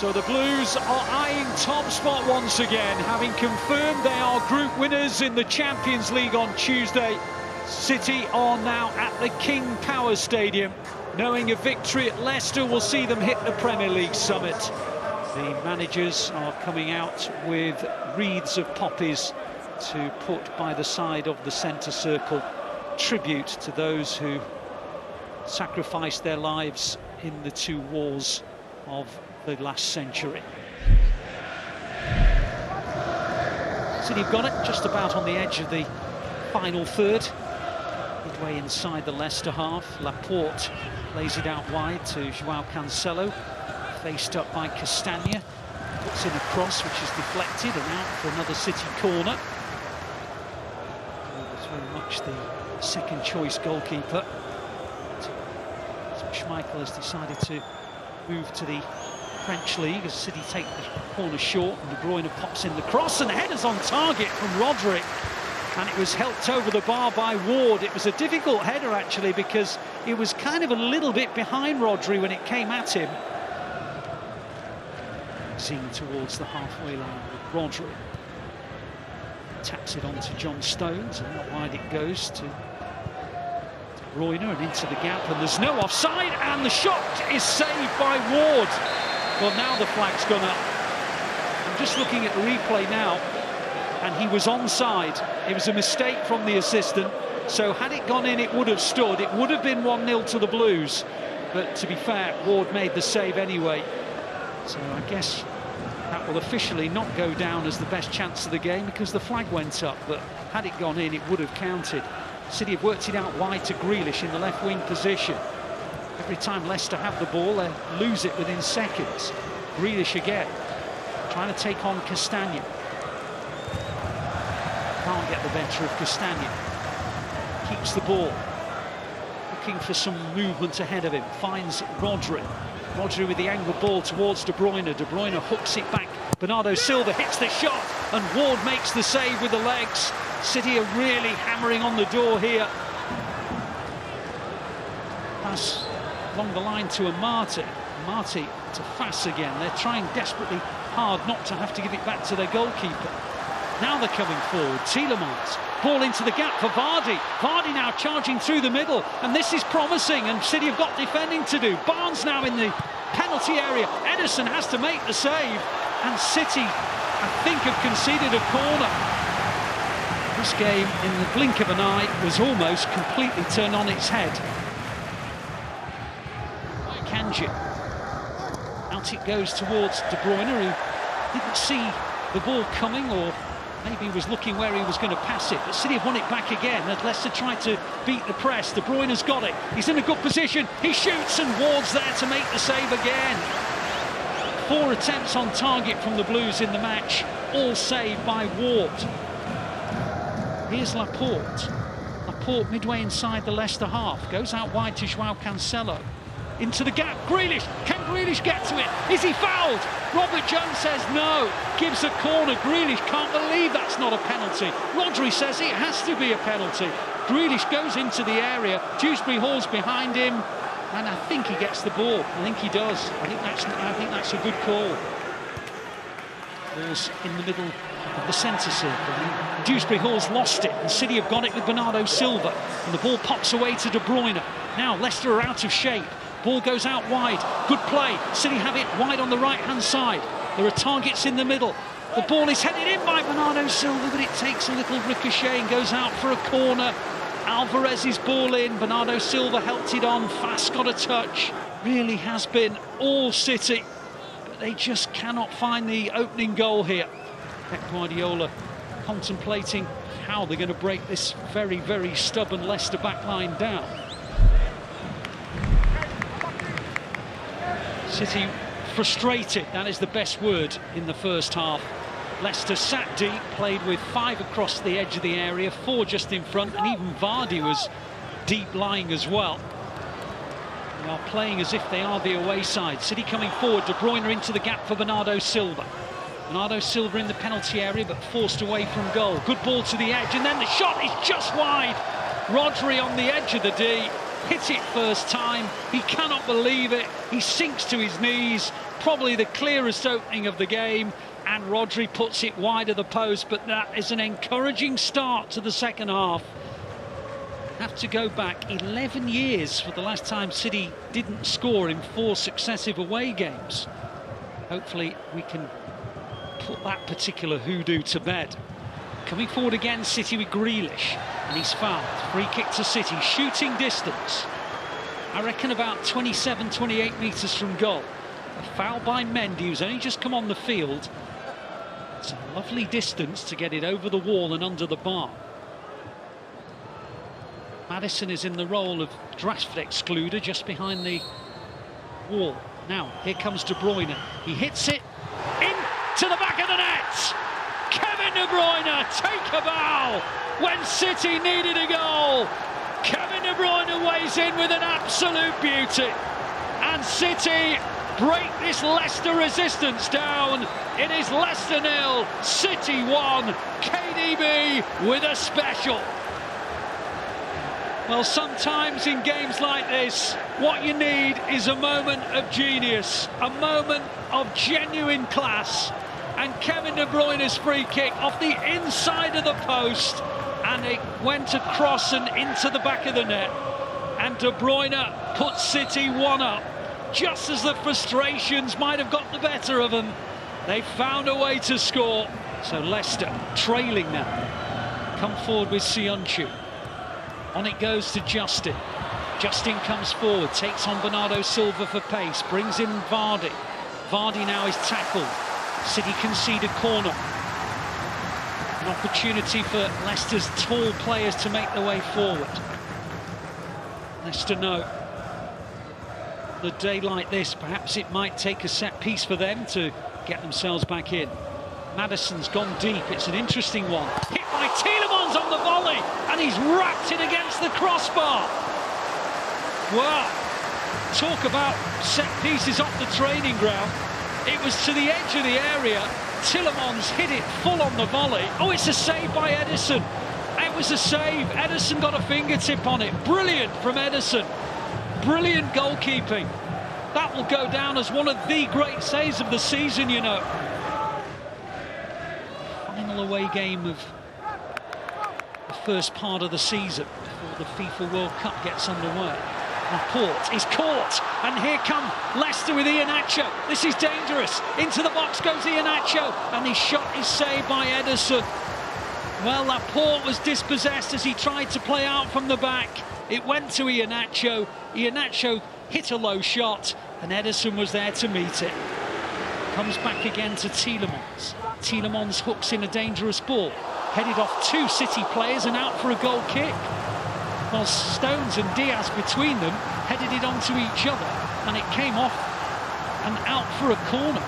So the Blues are eyeing top spot once again, having confirmed they are group winners in the Champions League on Tuesday. City are now at the King Power Stadium, knowing a victory at Leicester will see them hit the Premier League summit. The managers are coming out with wreaths of poppies to put by the side of the centre circle, tribute to those who sacrificed their lives in the two wars of the last century. City have got it just about on the edge of the final third, midway inside the Leicester half. Laporte lays it out wide to Joao Cancelo, faced up by Castagna, puts in a cross which is deflected and out for another City corner. It was very much the second choice goalkeeper. So Schmeichel has decided to move to the French League as City take the corner short, and De Bruyne pops in the cross, and the header's on target from Rodri, and it was helped over the bar by Ward. It was a difficult header actually, because it was kind of a little bit behind Rodri when it came at him. Seen towards the halfway line with Rodri. Taps it on to John Stones, and out wide it goes to Bruyne and into the gap, and there's no offside, and the shot is saved by Ward. Well, now the flag's gone up. I'm just looking at the replay now, and he was onside. It was a mistake from the assistant, so had it gone in, it would have stood. It would have been 1-0 to the Blues, but to be fair, Ward made the save anyway. So I guess that will officially not go down as the best chance of the game because the flag went up, but had it gone in, it would have counted. City have worked it out wide to Grealish in the left wing position. Every time Leicester have the ball, they lose it within seconds. Grealish again, trying to take on Castagna. Can't get the better of Castagna. Keeps the ball. Looking for some movement ahead of him. Finds Rodri. Rodri with the angle ball towards De Bruyne. De Bruyne hooks it back. Bernardo Silva hits the shot, and Ward makes the save with the legs. City are really hammering on the door here. Pass along the line to Amati. Amati to Fass again. They're trying desperately hard not to have to give it back to their goalkeeper. Now they're coming forward. Tielemans. Ball into the gap for Vardy. Vardy now charging through the middle, and this is promising, and City have got defending to do. Barnes now in the penalty area. Ederson has to make the save, and City, I think, have conceded a corner. This game, in the blink of an eye, was almost completely turned on its head. Kanji. Out it goes towards De Bruyne, who didn't see the ball coming, or maybe he was looking where he was going to pass it. But City have won it back again, and Leicester tried to beat the press. De Bruyne has got it. He's in a good position. He shoots, and Ward's there to make the save again. 4 attempts on target from the Blues in the match, all saved by Ward. Here's Laporte. Laporte midway inside the Leicester half. Goes out wide to Joao Cancelo. Into the gap. Grealish. Can Grealish get to it? Is he fouled? Robert Jones says no. Gives a corner. Grealish can't believe that's not a penalty. Rodri says it has to be a penalty. Grealish goes into the area. Dewsbury Hall's behind him, and I think he gets the ball. I think he does. I think that's a good call. Ball's in the middle of the centre circle. Dewsbury Hall's lost it, and City have got it with Bernardo Silva, and the ball pops away to De Bruyne. Now Leicester are out of shape. Ball goes out wide. Good play. City have it wide on the right-hand side. There are targets in the middle. The ball is headed in by Bernardo Silva, but it takes a little ricochet and goes out for a corner. Alvarez's ball in. Bernardo Silva helped it on. Fass got a touch. Really has been all City, but they just cannot find the opening goal here. Pep Guardiola contemplating how they're going to break this very, very stubborn Leicester backline down. City frustrated, that is the best word, in the first half. Leicester sat deep, played with 5 across the edge of the area, 4 just in front, and even Vardy was deep lying as well. They are playing as if they are the away side. City coming forward. De Bruyne into the gap for Bernardo Silva. Bernardo Silva in the penalty area, but forced away from goal. Good ball to the edge, and then the shot is just wide. Rodri on the edge of the D. Hit it first time. He cannot believe it. He sinks to his knees. probably the clearest opening of the game, and Rodri puts it wide of the post, but that is an encouraging start to the second half. Have to go back 11 years for the last time City didn't score in 4 successive away games. Hopefully we can put that particular hoodoo to bed. Coming forward again, City with Grealish, and he's fouled. Free kick to City, shooting distance. I reckon about 27, 28 metres from goal. A foul by Mendy, who's only just come on the field. It's a lovely distance to get it over the wall and under the bar. Maddison is in the role of draft excluder, just behind the wall. Now, here comes De Bruyne. He hits it into the back of the net. Kevin De Bruyne, take a bow when City needed a goal. Kevin De Bruyne weighs in with an absolute beauty. And City break this Leicester resistance down. It is Leicester 0, City 1. KDB with a special. Well, sometimes in games like this, what you need is a moment of genius, a moment of genuine class. And Kevin De Bruyne's free kick off the inside of the post, and it went across and into the back of the net. And De Bruyne puts City 1 up. Just as the frustrations might have got the better of them, they found a way to score. So Leicester trailing now. Come forward with Sionchu. On it goes to Justin. Justin comes forward, takes on Bernardo Silva for pace, brings in Vardy. Vardy now is tackled. City concede a corner. An opportunity for Leicester's tall players to make their way forward. Leicester know the day like this, perhaps it might take a set piece for them to get themselves back in. Maddison's gone deep, it's an interesting one. Hit by Tielemans on the volley, and he's wrapped it against the crossbar. Wow, talk about set pieces off the training ground. It was to the edge of the area. Tielemans hit it full on the volley. Oh, it's a save by Ederson. It was a save. Ederson got a fingertip on it. Brilliant from Ederson. Brilliant goalkeeping. That will go down as one of the great saves of the season, you know. Final away game of the first part of the season before the FIFA World Cup gets underway. Laporte is caught, and here come Leicester with Iheanacho. This is dangerous. Into the box goes Iheanacho, and his shot is saved by Ederson. Well, Laporte was dispossessed as he tried to play out from the back. It went to Iheanacho. Iheanacho hit a low shot, and Ederson was there to meet it. Comes back again to Tielemans. Tielemans hooks in a dangerous ball. Headed off 2 City players and out for a goal kick. While Stones and Diaz between them headed it onto each other, and it came off and out for a corner.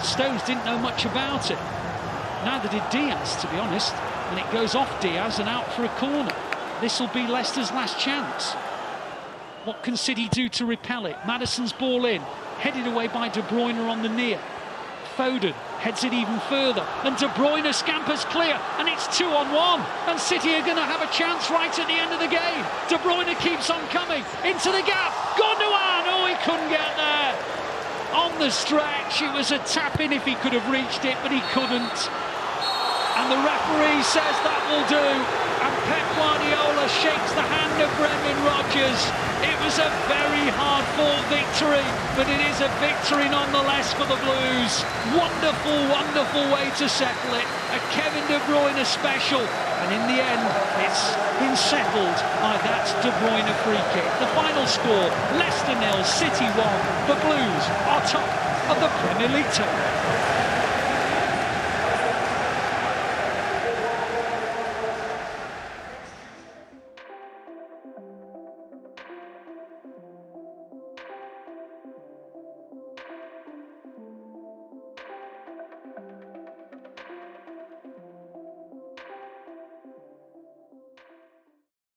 Stones didn't know much about it. Neither did Diaz, to be honest. And it goes off Diaz and out for a corner. This will be Leicester's last chance. What can City do to repel it? Maddison's ball in, headed away by De Bruyne on the near. Foden heads it even further, and De Bruyne scampers clear, and it's 2-on-1, and City are going to have a chance right at the end of the game. De Bruyne keeps on coming, into the gap, Gundogan, oh, he couldn't get there. On the stretch, it was a tap-in if he could have reached it, but he couldn't. And the referee says that will do, and Pep Guardiola shakes the hand of Brendan Rodgers. It was a very hard-fought victory, but it is a victory nonetheless for the Blues. Wonderful, wonderful way to settle it. A Kevin De Bruyne special, and in the end, it's been settled by that De Bruyne free kick. The final score, Leicester 0, City 1. The Blues are top of the Premier League table.